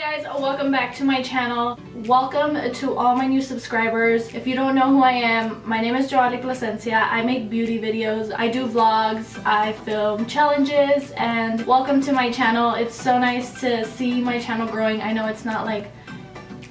guys, welcome back to my channel. Welcome to all my new subscribers. If you don't know who I am, my name is Joaly Plascencia. I make beauty videos, I do vlogs, I film challenges, and welcome to my channel. It's so nice to see my channel growing. I know it's not like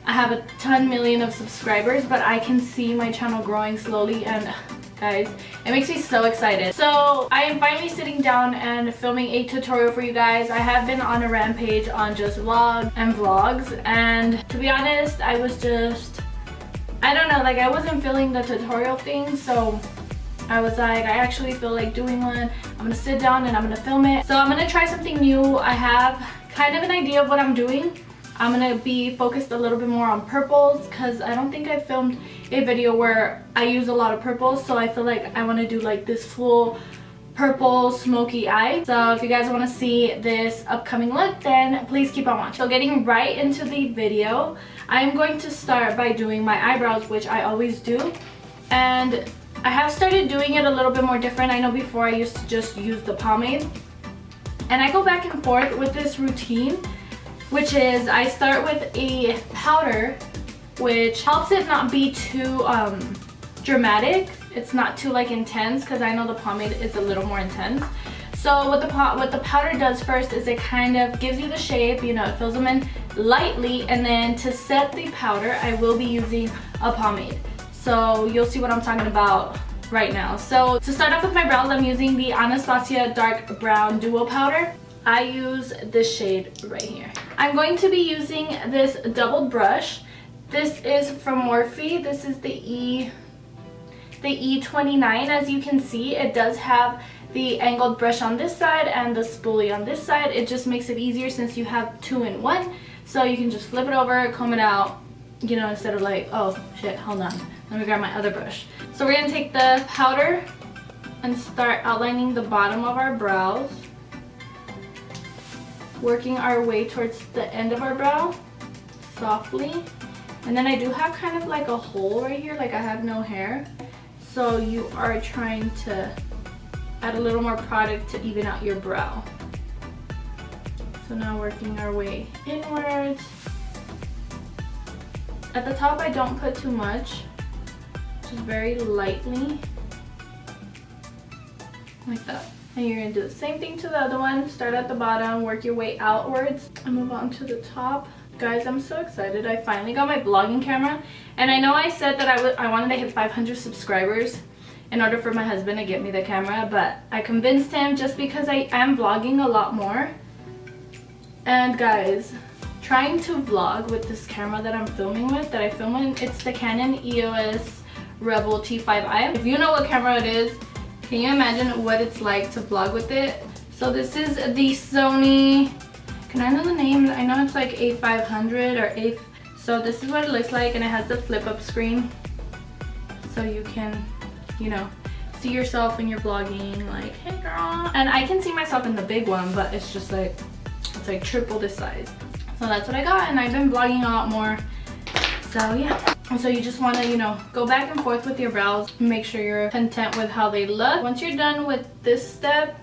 I have a million of subscribers, but I can see my channel growing slowly, and guys, it makes me so excited. So I am finally sitting down and filming a tutorial for you guys. I have been on a rampage on just vlogs and vlogs, and to be honest, I was just, I don't know, like I wasn't feeling the tutorial thing, so I was like, I actually feel like doing one. I'm gonna sit down and I'm gonna film it. So I'm gonna try something new. I have kind of an idea of what I'm doing. I'm gonna be focused a little bit more on purples because I don't think I filmed a video where I use a lot of purples, so I feel like I want to do like this full purple smoky eye. So if you guys want to see this upcoming look, then please keep on watching. So getting right into the video, I'm going to start by doing my eyebrows, which I always do, and I have started doing it a little bit more different. I know before I used to just use the pomade, and I go back and forth with this routine, which is I start with a powder, which helps it not be too dramatic. It's not too like intense, because I know the pomade is a little more intense. So what the powder does first is it kind of gives you the shape, you know, it fills them in lightly, and then to set the powder I will be using a pomade. So you'll see what I'm talking about right now. So to start off with my brows, I'm using the Anastasia Dark Brown Duo Powder. I use this shade right here. I'm going to be using this double brush. This is from Morphe. This is the E29. As you can see, it does have the angled brush on this side and the spoolie on this side. It just makes it easier since you have two in one. So you can just flip it over, comb it out, you know, instead of like, oh shit, hold on, let me grab my other brush. So we're gonna take the powder and start outlining the bottom of our brows, working our way towards the end of our brow softly. And then I do have kind of like a hole right here, like I have no hair, so you are trying to add a little more product to even out your brow. So now working our way inwards. At the top I don't put too much, just very lightly like that. And you're gonna do the same thing to the other one. Start at the bottom, work your way outwards, and move on to the top. Guys, I'm so excited. I finally got my vlogging camera, and I know I said that I wanted to hit 500 subscribers in order for my husband to get me the camera, but I convinced him just because I am vlogging a lot more. And guys, trying to vlog with this camera that I'm filming with, that I film in, it's the Canon EOS Rebel T5i. If you know what camera it is, can you imagine what it's like to vlog with it? So this is the Sony, can I know the name? I know it's like A500 or A. So this is what it looks like, and it has the flip up screen. So you can, you know, see yourself when you're vlogging, like, hey girl. And I can see myself in the big one, but it's just like, it's like triple this size. So that's what I got, and I've been vlogging a lot more. So yeah. And so you just want to, you know, go back and forth with your brows, make sure you're content with how they look. Once you're done with this step,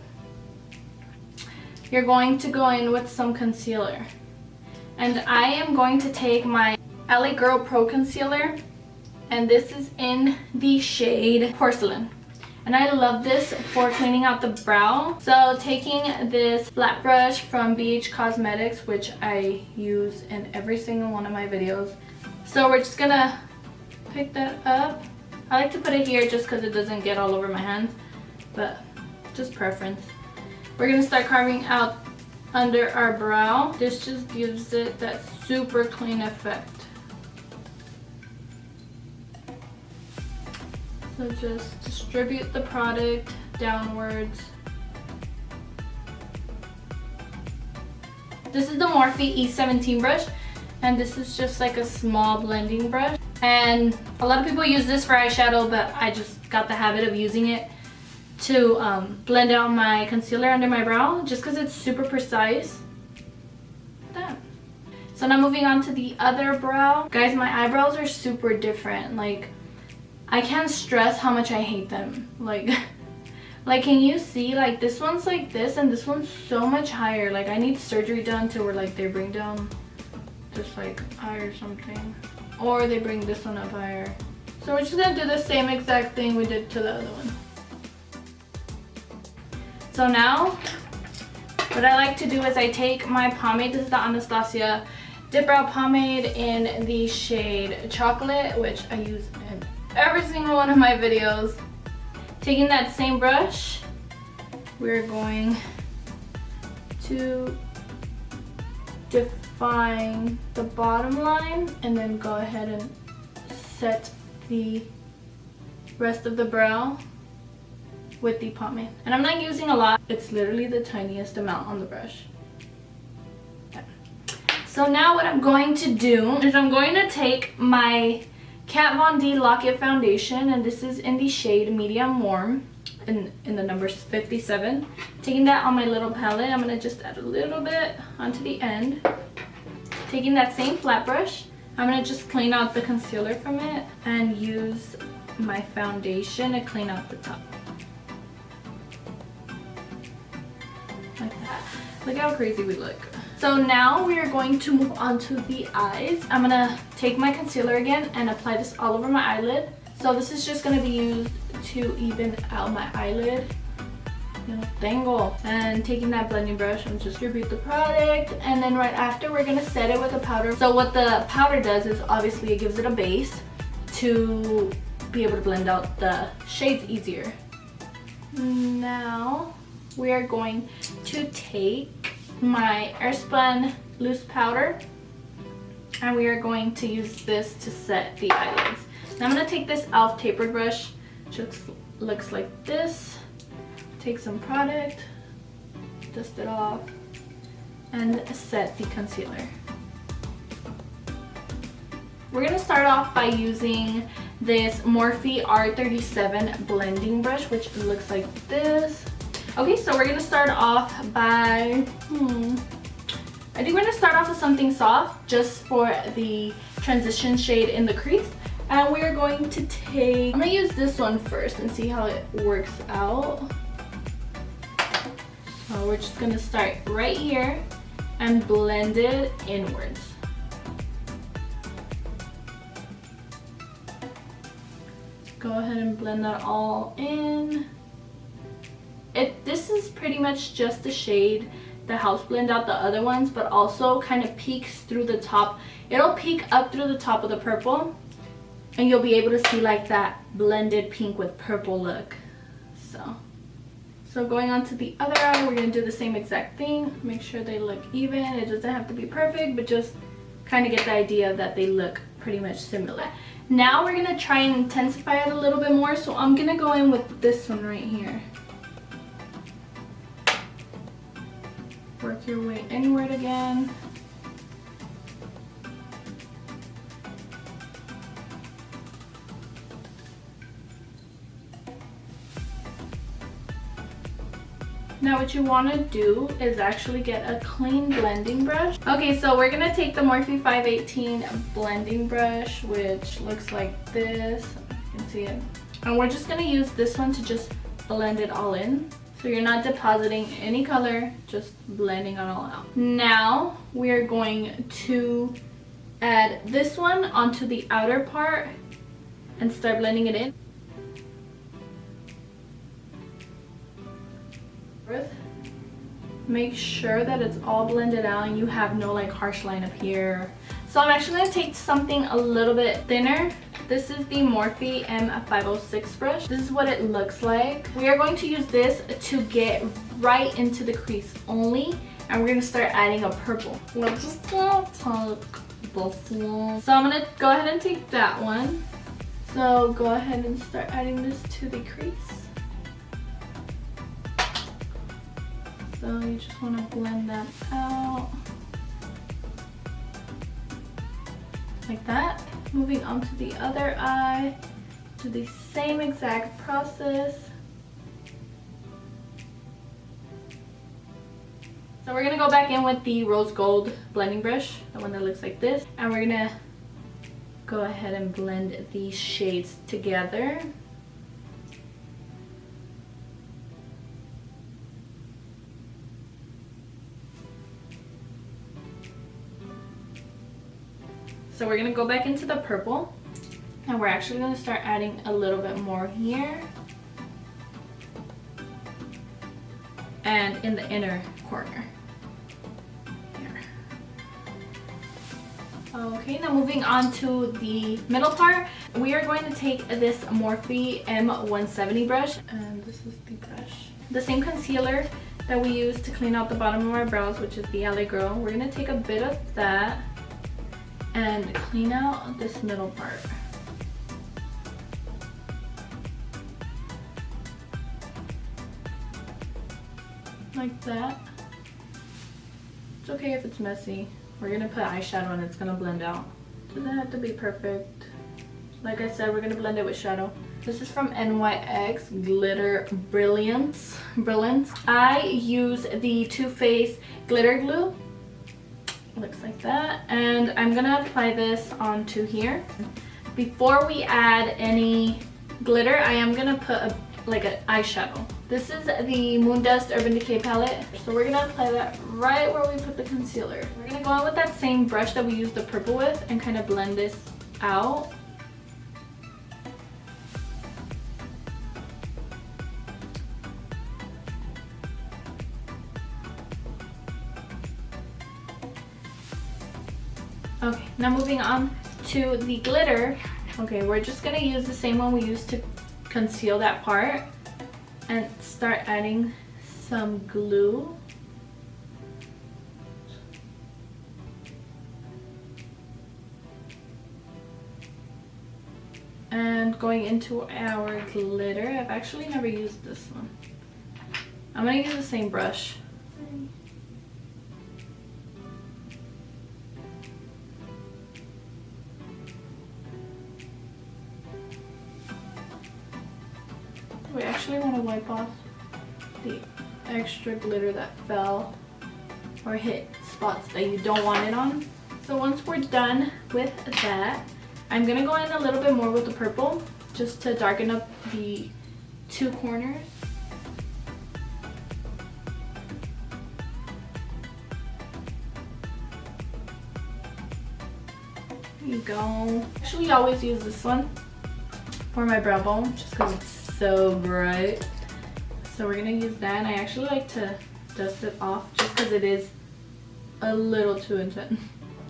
you're going to go in with some concealer. And I am going to take my LA Girl Pro Concealer, and this is in the shade Porcelain. And I love this for cleaning out the brow. So taking this flat brush from BH Cosmetics, which I use in every single one of my videos. So we're just gonna pick that up. I like to put it here just because it doesn't get all over my hands, but just preference. We're gonna start carving out under our brow. This just gives it that super clean effect. So just distribute the product downwards. This is the Morphe E17 brush, and this is just like a small blending brush. And a lot of people use this for eyeshadow, but I just got the habit of using it to blend out my concealer under my brow, just because it's super precise. Like that. So now moving on to the other brow. Guys, my eyebrows are super different. Like, I can't stress how much I hate them. Like can you see, like this one's like this, and this one's so much higher. Like I need surgery done to where like they bring down this like eye or something. Or they bring this one up higher. So we're just gonna do the same exact thing we did to the other one. So now, what I like to do is I take my pomade. This is the Anastasia Dip Brow Pomade in the shade Chocolate, which I use in every single one of my videos. Taking that same brush, we're going to define the bottom line and then go ahead and set the rest of the brow with the pomade. And I'm not using a lot. It's literally the tiniest amount on the brush. Okay. So now what I'm going to do is I'm going to take my Kat Von D Lock It Foundation, and this is in the shade Medium Warm in the number 57. Taking that on my little palette, I'm going to just add a little bit onto the end. Taking that same flat brush, I'm going to just clean out the concealer from it and use my foundation to clean out the top. Like that. Look how crazy we look. So now we are going to move on to the eyes. I'm going to take my concealer again and apply this all over my eyelid. So this is just going to be used to even out my eyelid. Tangle. And taking that blending brush, I'm just distribute the product, and then right after we're gonna set it with a powder. So what the powder does is obviously it gives it a base to be able to blend out the shades easier. Now we are going to take my Airspun loose powder and we are going to use this to set the eyelids. Now I'm gonna take this e.l.f. tapered brush, which looks like this. Take some product, dust it off, and set the concealer. We're going to start off by using this Morphe R37 blending brush, which looks like this. Okay, so we're going to start off by, I think we're going to start off with something soft just for the transition shade in the crease. And we're going to take, I'm going to use this one first and see how it works out. So we're just going to start right here and blend it inwards. Go ahead and blend that all in. This is pretty much just the shade that helps blend out the other ones, but also kind of peeks through the top. It'll peek up through the top of the purple, and you'll be able to see like that blended pink with purple look. So going on to the other eye, we're going to do the same exact thing. Make sure they look even. It doesn't have to be perfect, but just kind of get the idea that they look pretty much similar. Now we're going to try and intensify it a little bit more. So I'm going to go in with this one right here. Work your way inward again. Now what you want to do is actually get a clean blending brush. Okay, so we're going to take the Morphe 518 blending brush, which looks like this. You can see it. And we're just going to use this one to just blend it all in. So you're not depositing any color, just blending it all out. Now we are going to add this one onto the outer part and start blending it in. Make sure that it's all blended out and you have no like harsh line up here. So I'm actually going to take something a little bit thinner. This is the Morphe M506 brush. This is what it looks like. We are going to use this to get right into the crease only, and we're going to start adding a purple. We're just going to take this one. So I'm going to go ahead and take that one. So go ahead and start adding this to the crease. So you just want to blend that out like that. Moving on to the other eye, do the same exact process. So we're gonna go back in with the rose gold blending brush, the one that looks like this, and we're gonna go ahead and blend these shades together. So we're gonna go back into the purple, and we're actually gonna start adding a little bit more here and in the inner corner here. Okay, now moving on to the middle part, we are going to take this Morphe M170 brush, and this is the brush. The same concealer that we use to clean out the bottom of our brows, which is the LA Girl. We're gonna take a bit of that and clean out this middle part. Like that. It's okay if it's messy. We're gonna put eyeshadow and it's gonna blend out. Doesn't have to be perfect. Like I said, we're gonna blend it with shadow. This is from NYX Glitter Brilliance. I use the Too Faced Glitter Glue. It looks like that. And I'm gonna apply this onto here. Before we add any glitter, I am gonna put like an eyeshadow. This is the Moon Dust Urban Decay palette. So we're gonna apply that right where we put the concealer. We're gonna go in with that same brush that we used the purple with and kind of blend this out. Okay, now moving on to the glitter. Okay, we're just gonna use the same one we used to conceal that part and start adding some glue. And going into our glitter, I've actually never used this one. I'm gonna use the same brush. We actually want to wipe off the extra glitter that fell or hit spots that you don't want it on. So once we're done with that, I'm going to go in a little bit more with the purple just to darken up the two corners. There you go. Actually, I always use this one for my brow bone just because it's so bright. So we're gonna use that, and I actually like to dust it off just because it is a little too intense.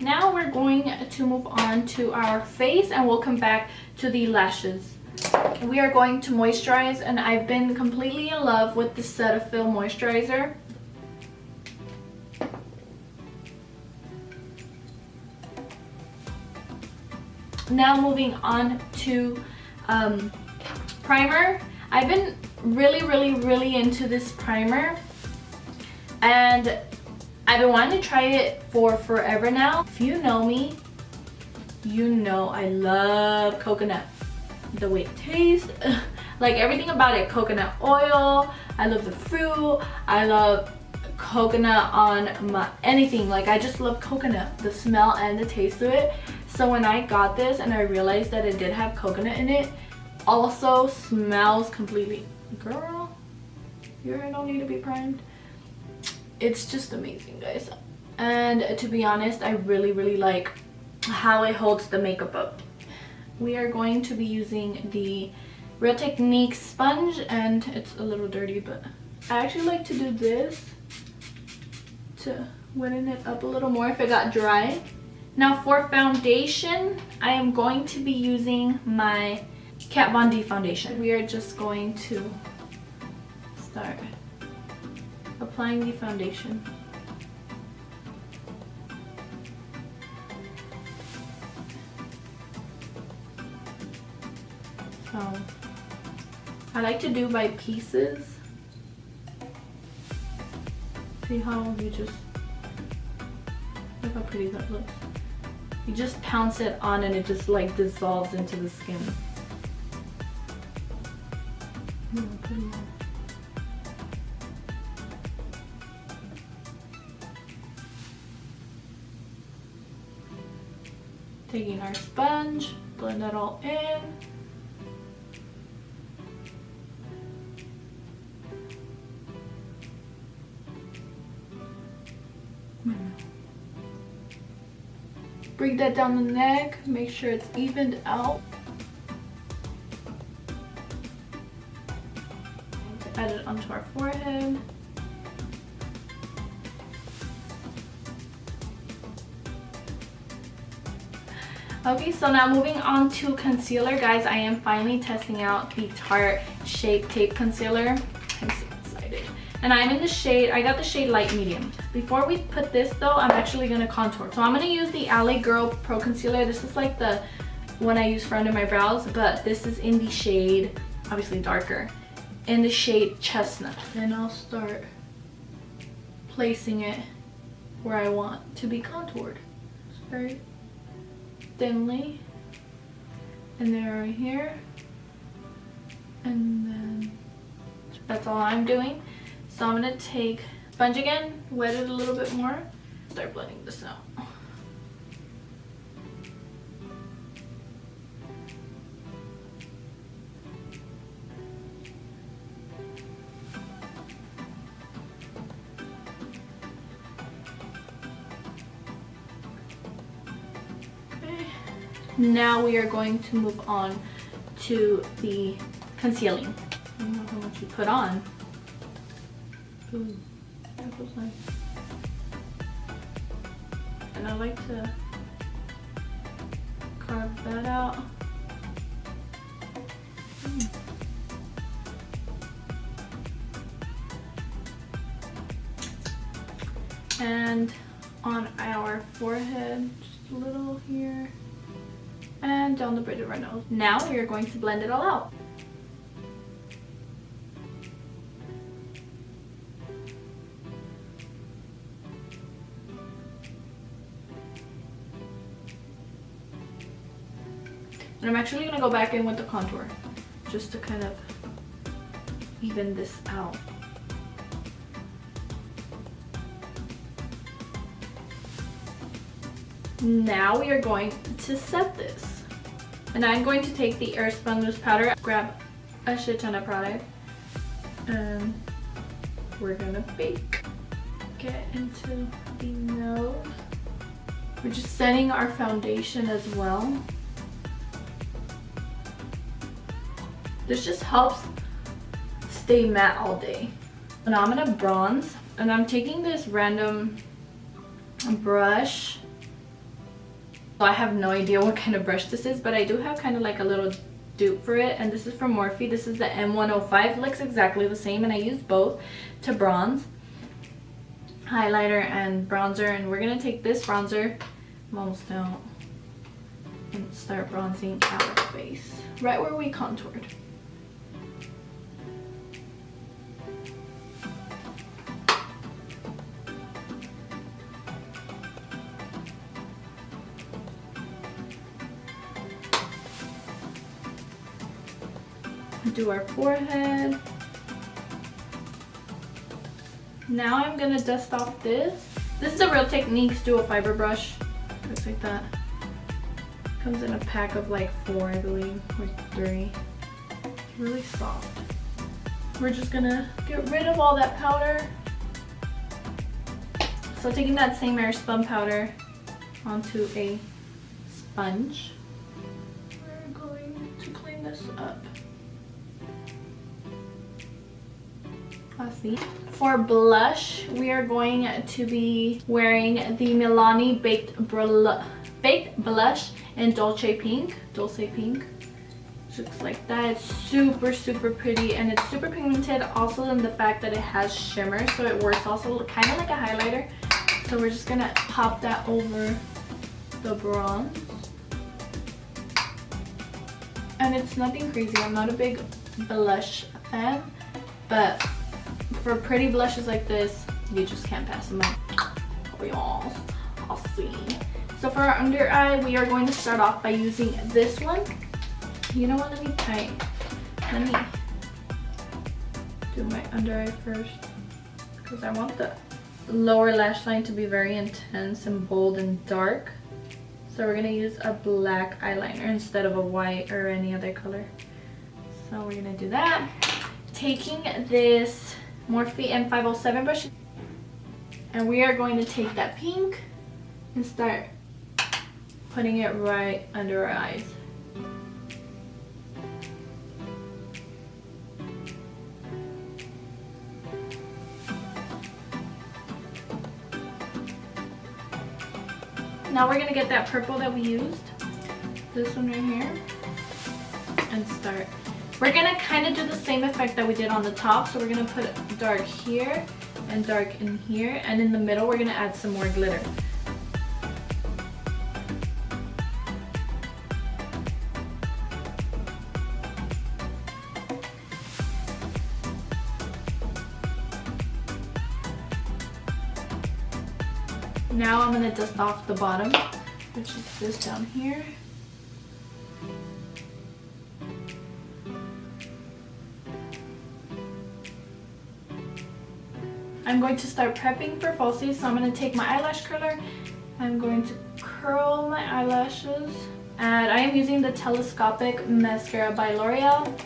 Now we're going to move on to our face, and we'll come back to the lashes. We are going to moisturize, and I've been completely in love with the Cetaphil moisturizer. Now moving on to primer. I've been really into this primer, and I've been wanting to try it for forever now. If you know me, you know I love coconut. The way it tastes, like everything about it. Coconut oil, I love the fruit, I love coconut on my anything. Like I just love coconut, the smell and the taste of it. So when I got this and I realized that it did have coconut in it, also smells completely, girl, your hair don't need to be primed. It's just amazing, guys. And to be honest, I really like how it holds the makeup up. We are going to be using the Real Techniques sponge, and it's a little dirty, but I actually like to do this to wetting it up a little more if it got dry. Now for foundation, I am going to be using my Kat Von D foundation. We are just going to start applying the foundation. So I like to do by pieces. See how you just, look how pretty that looks. You just pounce it on and it just like dissolves into the skin. Taking our sponge, blend that all in. Bring that down the neck, make sure it's evened out. Add it onto our forehead. Okay, so now moving on to concealer, guys. I am finally testing out the Tarte Shape Tape Concealer. I'm so excited. And I'm in the shade, I got the shade light medium. Before we put this though, I'm actually gonna contour. So I'm gonna use the LA Girl Pro Concealer. This is like the one I use for under my brows, but this is in the shade, obviously darker, in the shade Chestnut. And I'll start placing it where I want to be contoured. It's very thinly, and then right here, and then that's all I'm doing. So I'm gonna take sponge again, wet it a little bit more, start blending this out. Now we are going to move on to the concealing. I don't know how much you put on. Ooh, that feels nice. And I like to carve that out. And on our forehead, just a little here. And down the bridge of our nose. Now we are going to blend it all out. And I'm actually going to go back in with the contour just to kind of even this out. Now we are going to set this. And I'm going to take the Airspun Loose Powder, grab a shit ton of product, and we're gonna bake. Get into the nose. We're just setting our foundation as well. This just helps stay matte all day. So now I'm gonna bronze, and I'm taking this random brush. So I have no idea what kind of brush this is, but I do have kind of like a little dupe for it, and this is from Morphe. This is the M105. It looks exactly the same, and I use both to bronze, highlighter and bronzer. And we're gonna take this bronzer, I'm almost out, and start bronzing our face right where we contoured. Do our forehead. Now I'm gonna dust off this. This is a Real Techniques dual fiber brush. Looks like that. Comes in a pack of like 4, I believe, or 3. It's really soft. We're just gonna get rid of all that powder. So taking that same Airspun powder onto a sponge, we're going to clean this up. See. For blush, we are going to be wearing the Milani Baked Blush in Dulce Pink. It looks like that. It's super, super pretty, and it's super pigmented also in the fact that it has shimmer, so it works also kind of like a highlighter. So we're just gonna pop that over the bronze. And it's nothing crazy. I'm not a big blush fan, but for pretty blushes like this, you just can't pass them up. Oh y'all, I'll see. So for our under eye, we are going to start off by using this one. You know what, let me do my under eye first, because I want the lower lash line to be very intense and bold and dark. So we're gonna use a black eyeliner instead of a white or any other color. So we're gonna do that. Taking this Morphe M507 brush, and we are going to take that pink and start putting it right under our eyes. Now we're gonna get that purple that we used, this one right here, and start. We're gonna kind of do the same effect that we did on the top. So we're gonna put dark here and dark in here, and in the middle we're gonna add some more glitter. Now I'm gonna dust off the bottom, which is this down here. I'm going to start prepping for falsies, so I'm going to take my eyelash curler. I'm going to curl my eyelashes, and I am using the Telescopic Mascara by L'Oreal.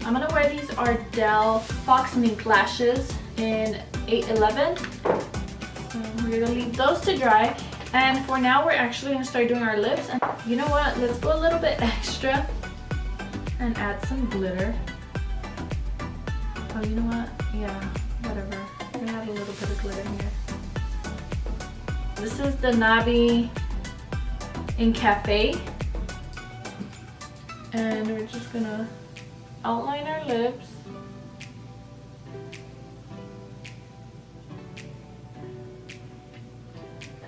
I'm going to wear these Ardell Fox Mink lashes in 811. So we're going to leave those to dry. And for now, we're actually going to start doing our lips. And you know what? Let's go a little bit extra and add some glitter. Oh, you know what? Yeah, whatever. We're going to add a little bit of glitter here. This is the Nabi in Cafe. And we're just going to outline our lips.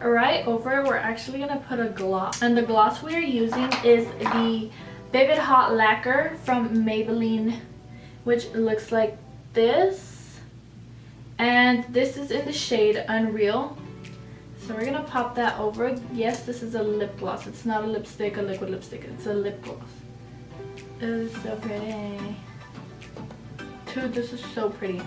Right over, we're actually gonna put a gloss, and the gloss we are using is the Vivid Hot Lacquer from Maybelline, which looks like this, and this is in the shade Unreal. So we're gonna pop that over. Yes, this is a lip gloss. It's not a lipstick, a liquid lipstick. It's a lip gloss. It's so pretty. Dude, this is so pretty.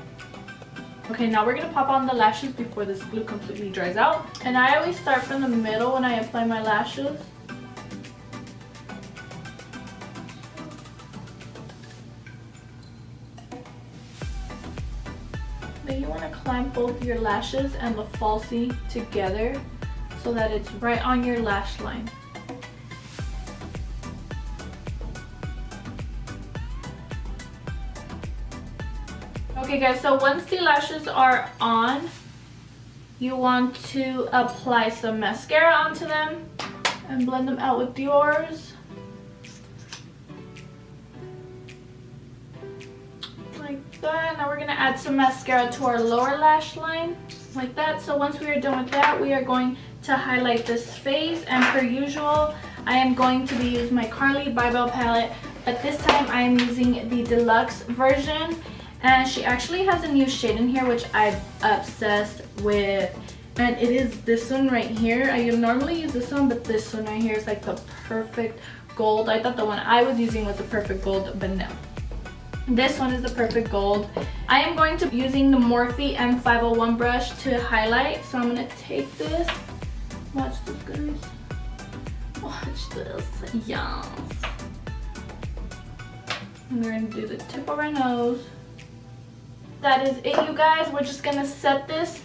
Okay, now we're going to pop on the lashes before this glue completely dries out. And I always start from the middle when I apply my lashes. Then you want to climb both your lashes and the falsie together so that it's right on your lash line. Okay guys, so once the lashes are on, you want to apply some mascara onto them and blend them out with yours. Like that. Now we're going to add some mascara to our lower lash line, like that. So once we are done with that, we are going to highlight this face, and per usual, I am going to be using my Carly Bybel palette, but this time I am using the deluxe version. And she actually has a new shade in here which I'm obsessed with, and it is this one right here. I normally use this one, but this one right here is like the perfect gold. I thought the one I was using was the perfect gold, but no. This one is the perfect gold. I am going to be using the Morphe M501 brush to highlight. So I'm going to take this. Watch this, guys. Watch this. Yes. And we're going to do the tip of our nose. That is it, you guys. We're just gonna set this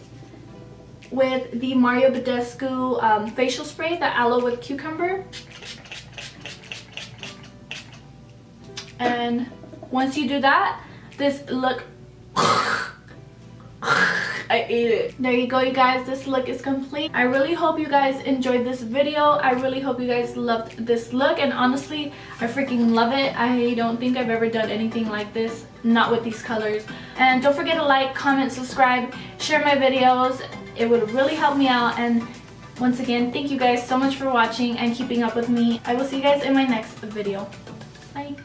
with the Mario Badescu facial spray, the aloe with cucumber. And once you do that, this look, I ate it. There you go, you guys. This look is complete. I really hope you guys enjoyed this video. I really hope you guys loved this look, and honestly, I freaking love it. I don't think I've ever done anything like this, not with these colors. And don't forget to like, comment, subscribe, share my videos. It would really help me out. And once again, thank you guys so much for watching and keeping up with me. I will see you guys in my next video. Bye.